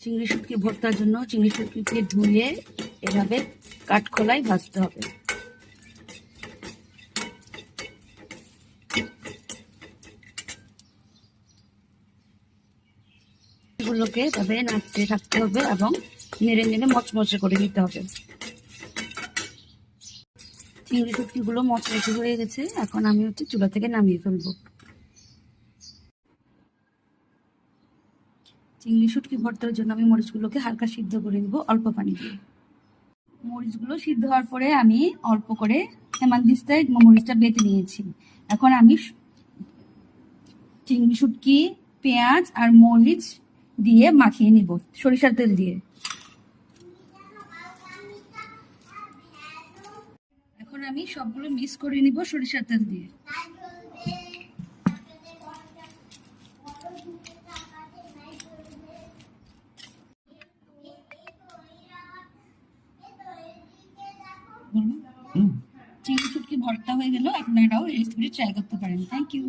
চিংড়ি শুটকি ভর্তার জন্য চিংড়ি শুটকিকে ধুয়ে এভাবে কাঠখোলায় ভাজতে হবে। এগুলোকে এভাবে নাড়তে থাকতে হবে এবং নেড়ে নেড়ে মচমচে করে নিতে হবে। চিংড়ি শুটকিগুলো মচমচে হয়ে গেছে, এখন আমি চুলা থেকে নামিয়ে ফেলবো। চিংড়ি শুটকি ভর্তার জন্য আমি মরিচগুলোকে হালকা সিদ্ধ করে নিব অল্প পানি দিয়ে। মরিচগুলো সিদ্ধ হওয়ার পরে আমি অল্প করে হেমানদিস্তায় মরিচটা বেটে নিয়েছি। এখন আমি চিংড়ি শুটকি, পেঁয়াজ আর মরিচ দিয়ে মাখিয়ে নিব সরিষার তেল দিয়ে। এখন আমি সবগুলো মিক্স করে নিব সরিষার তেল দিয়ে। চিংড়ি শুটকি ভর্তা হয়ে গেল, আপনারাও এই রেসিপিটি ট্রাই করতে পারেন। Thank you.